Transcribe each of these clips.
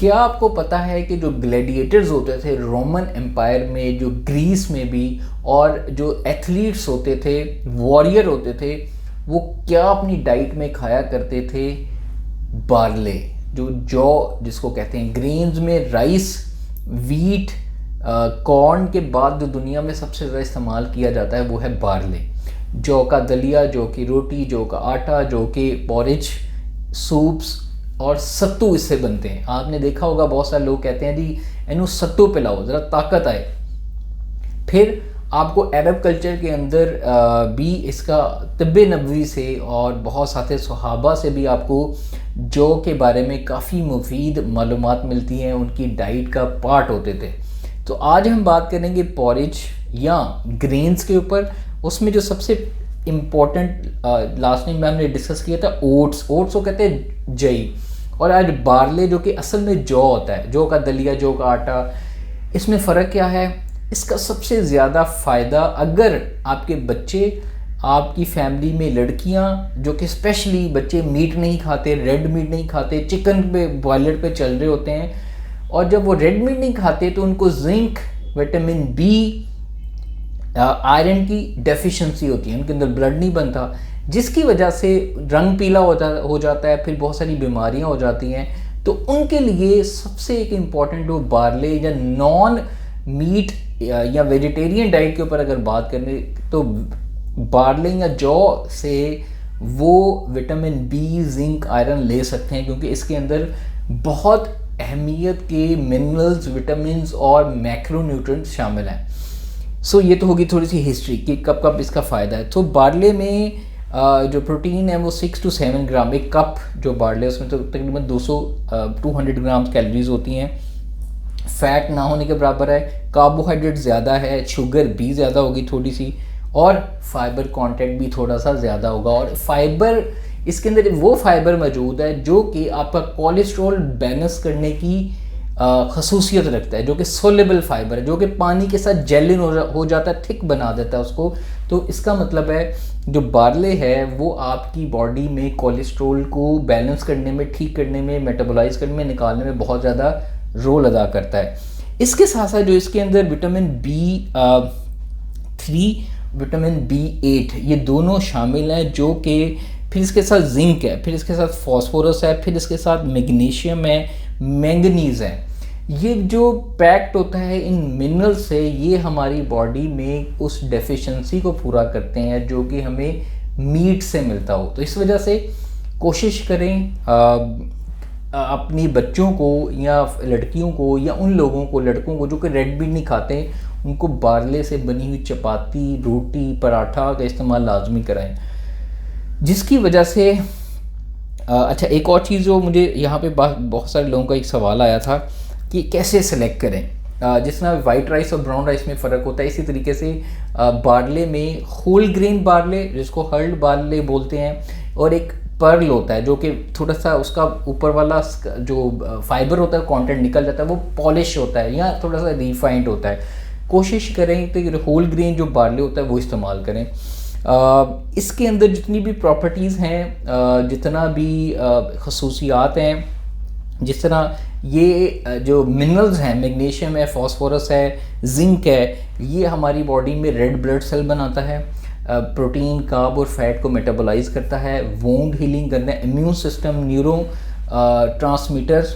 क्या आपको पता है कि जो ग्लैडिएटर्स होते थे रोमन एम्पायर में, जो ग्रीस में भी, और जो एथलीट्स होते थे, वॉरियर होते थे, वो क्या अपनी डाइट में खाया करते थे? बार्ले, जो जौ जिसको कहते हैं, ग्रेन्स में राइस, वीट, कॉर्न के बाद जो दुनिया में सबसे ज़्यादा इस्तेमाल किया जाता है वो है बार्ले। जौ का दलिया, जौ की रोटी, जौ का आटा, जौ के पॉरेज, सूप्स और सत्तू इससे बनते हैं। आपने देखा होगा बहुत सारे लोग कहते हैं जी इन्हू सत्तू पिलाओ ज़रा ताकत आए। फिर आपको अरब कल्चर के अंदर भी इसका तिब्बे नबवी से और बहुत सारे सहाबा से भी आपको जौ के बारे में काफ़ी मुफीद मालूमात मिलती हैं, उनकी डाइट का पार्ट होते थे। तो आज हम बात करेंगे पॉरेज या ग्रेन्स के ऊपर। उसमें जो सबसे इम्पोर्टेंट लास्ट टाइम में हमने डिस्कस किया था ओट्स को कहते हैं जई, और आज बार्ले जो कि असल में जौ होता है, जौ का दलिया, जौ का आटा। इसमें फ़र्क क्या है? इसका सबसे ज़्यादा फ़ायदा अगर आपके बच्चे, आपकी फैमिली में लड़कियां जो कि स्पेशली बच्चे मीट नहीं खाते, रेड मीट नहीं खाते, चिकन पे बॉयलर पे चल रहे होते हैं, और जब वो रेड मीट नहीं खाते तो उनको जिंक, विटामिन बी, आयरन की डेफिशिएंसी होती है, उनके अंदर ब्लड नहीं बनता, जिसकी वजह से रंग पीला हो जाता है, फिर बहुत सारी बीमारियां हो जाती हैं। तो उनके लिए सबसे एक इम्पॉर्टेंट वो बार्ले या नॉन मीट या वेजिटेरियन डाइट के ऊपर अगर बात करें तो बार्ले या जौ से वो विटामिन बी, जिंक, आयरन ले सकते हैं, क्योंकि इसके अंदर बहुत अहमियत के मिनरल्स, विटामिन्स और मैक्रोन्यूट्रिएंट्स शामिल हैं। सो ये तो होगी थोड़ी सी हिस्ट्री कि कब कब इसका फ़ायदा है। तो बार्ले में जो प्रोटीन है वो 6 to 7 ग्राम, एक कप जो बार्ले उसमें तो तकरीबन 200 ग्राम कैलोरीज होती हैं। फैट ना होने के बराबर है, कार्बोहाइड्रेट ज़्यादा है, शुगर भी ज़्यादा होगी थोड़ी सी, और फाइबर कंटेंट भी थोड़ा सा ज़्यादा होगा। और फाइबर, इसके अंदर वो फाइबर मौजूद है जो कि आपका कोलेस्ट्रॉल बैलेंस करने की खसूसियत रखता है, जो कि सोलेबल फाइबर है, जो कि पानी के साथ जेलिन हो जाता है, थिक बना देता है उसको। तो इसका मतलब है जो बार्ले है वो आपकी बॉडी में कोलेस्ट्रॉल को बैलेंस करने में, ठीक करने में, मेटाबोलाइज करने में, निकालने में बहुत ज़्यादा रोल अदा करता है। इसके साथ साथ जो इसके अंदर विटामिन B3, विटामिन B8, ये दोनों शामिल हैं, जो कि फिर इसके साथ जिंक है, फिर इसके साथ फॉस्फोरस है, फिर इसके साथ मैग्नीशियम है, मैंगनीज है। ये जो पैक्ट होता है इन मिनरल से, ये हमारी बॉडी में उस डेफिशिएंसी को पूरा करते हैं जो कि हमें मीट से मिलता हो। तो इस वजह से कोशिश करें अपनी बच्चों को या लड़कियों को या उन लोगों को, लड़कों को जो कि रेड मीट नहीं खाते, उनको बार्ले से बनी हुई चपाती, रोटी, पराठा का इस्तेमाल लाजमी कराएं, जिसकी वजह से अच्छा एक और चीज़ जो मुझे यहाँ पे बहुत सारे लोगों का एक सवाल आया था कि कैसे सेलेक्ट करें। जिस तरह वाइट राइस और ब्राउन राइस में फ़र्क होता है, इसी तरीके से बार्ले में होल ग्रेन बार्ले, जिसको हर्ल्ड बार्ले बोलते हैं, और एक पर्ल होता है जो कि थोड़ा सा उसका ऊपर वाला जो फाइबर होता है कंटेंट निकल जाता है, वो पॉलिश होता है या थोड़ा सा रिफाइंड होता है। कोशिश करें तो होल ग्रेन जो बार्ले होता है वो इस्तेमाल करें। इसके अंदर जितनी भी प्रॉपर्टीज़ हैं, जितना भी खसूसियात हैं, जिस तरह ये जो मिनरल्स हैं, मैग्नीशियम है, फॉस्फोरस है, जिंक है, ये हमारी बॉडी में रेड ब्लड सेल बनाता है, प्रोटीन, कार्ब और फैट को मेटाबोलाइज करता है, वोंड हीलिंग करना है, इम्यून सिस्टम, न्यूरो ट्रांसमीटर्स,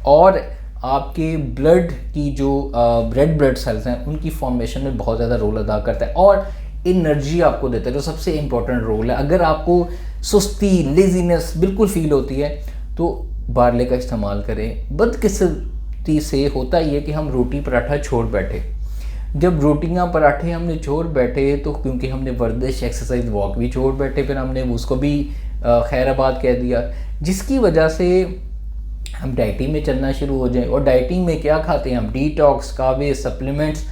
और आपके ब्लड की जो रेड ब्लड सेल्स हैं उनकी फॉर्मेशन में बहुत ज़्यादा रोल अदा करता है, और एनर्जी आपको देता है, जो सबसे इम्पोर्टेंट रोल है। अगर आपको सुस्ती, लेजीनेस बिल्कुल फील होती है तो बार्ले का इस्तेमाल करें। बदकिस्मती से होता ही है कि हम रोटी पराठा छोड़ बैठे। जब रोटियां पराठे हमने छोड़ बैठे तो क्योंकि हमने वर्जिश, एक्सरसाइज, वॉक भी छोड़ बैठे, फिर हमने उसको भी खैराबाद कह दिया, जिसकी वजह से हम डाइटिंग में चलना शुरू हो जाए। और डाइटिंग में क्या खाते हैं हम? डिटॉक्स, कावे, सप्लीमेंट्स।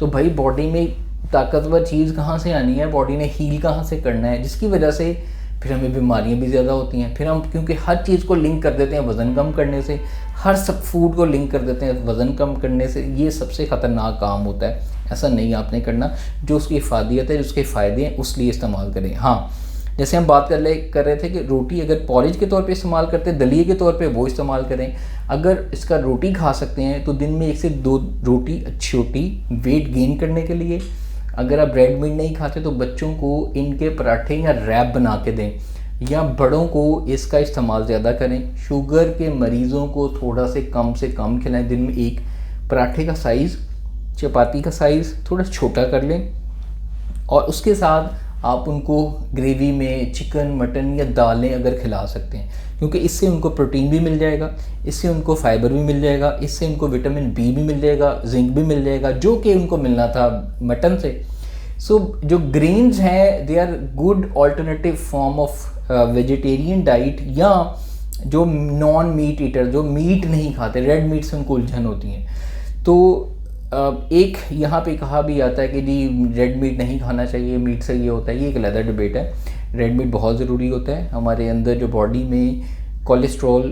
तो भाई बॉडी में ताकतवर चीज़ कहाँ से आनी है, बॉडी ने हील कहाँ से करना है, जिसकी वजह से फिर हमें बीमारियां भी ज़्यादा होती हैं। फिर हम क्योंकि हर चीज़ को लिंक कर देते हैं वज़न कम करने से, हर सब फूड को लिंक कर देते हैं वज़न कम करने से, ये सबसे ख़तरनाक काम होता है। ऐसा नहीं आपने करना, जो उसकी इफादियत है, जो उसके फ़ायदे हैं, उस लिए इस्तेमाल करें। हाँ, जैसे हम बात कर रहे थे कि रोटी अगर पॉरेज के तौर पे इस्तेमाल करते हैं, दलिए के तौर पे वो इस्तेमाल करें। अगर इसका रोटी खा सकते हैं तो दिन में 1 से 2 रोटी अच्छी होती वेट गेन करने के लिए। अगर आप रेड मीट नहीं खाते तो बच्चों को इनके पराठे या रैप बना के दें, या बड़ों को इसका इस्तेमाल ज़्यादा करें। शुगर के मरीज़ों को थोड़ा से कम खिलाएं। दिन में एक पराठे का साइज़, चपाती का साइज़ थोड़ा छोटा कर लें, और उसके साथ आप उनको ग्रेवी में चिकन, मटन या दालें अगर खिला सकते हैं, क्योंकि इससे उनको प्रोटीन भी मिल जाएगा, इससे उनको फाइबर भी मिल जाएगा, इससे उनको विटामिन बी भी मिल जाएगा, जिंक भी मिल जाएगा, जो कि उनको मिलना था मटन से। सो जो ग्रेन्स हैं they are good alternative form of vegetarian diet, या जो नॉन मीट ईटर, जो मीट नहीं खाते, रेड मीट से उनको उलझन होती हैं। तो एक यहाँ पे कहा भी आता है कि जी रेड मीट नहीं खाना चाहिए, मीट से ये होता है, ये एक अलग डिबेट है। रेड मीट बहुत ज़रूरी होता है हमारे अंदर, जो बॉडी में कोलेस्ट्रॉल,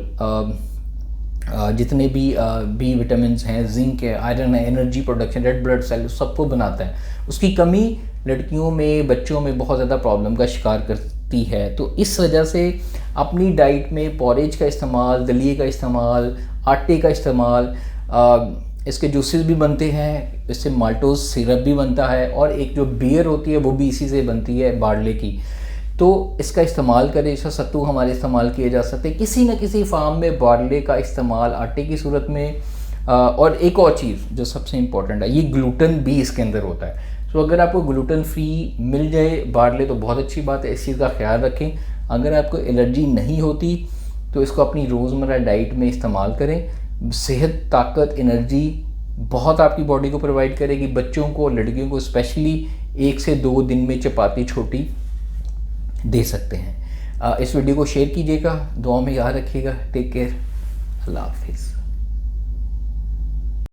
जितने भी विटामिन हैं, जिंक है, आयरन है, energy production, red blood cell, सबको बनाता है। उसकी कमी लड़कियों में, बच्चों में बहुत ज़्यादा प्रॉब्लम का शिकार करती है। तो इस वजह से अपनी डाइट में पॉरेज का इस्तेमाल, दलिए का इस्तेमाल, आटे का इस्तेमाल, इसके जूसेस भी बनते हैं, इससे माल्टोज सिरप भी बनता है, और एक जो बियर होती है वो भी इसी से बनती है, बार्ले की। तो इसका इस्तेमाल करें। इसका सत्तू हमारे इस्तेमाल किए जा सकते हैं किसी न किसी फार्म में, बार्ले का इस्तेमाल आटे की सूरत में। और एक और चीज़ जो सबसे इम्पॉर्टेंट है, ये ग्लूटेन भी इसके अंदर होता है। तो अगर आपको ग्लूटेन फ्री मिल जाए बार्ले तो बहुत अच्छी बात है, इस चीज़ का ख्याल रखें। अगर आपको एलर्जी नहीं होती तो इसको अपनी रोज़मर्रा डाइट में इस्तेमाल करें। सेहत, ताकत, एनर्जी बहुत आपकी बॉडी को प्रोवाइड करेगी। बच्चों को, लड़कियों को स्पेशली 1 से 2 दिन में चपाती छोटी दे सकते हैं। इस वीडियो को शेयर कीजिएगा, दुआ में याद रखिएगा। टेक केयर, अल्लाह हाफिज़।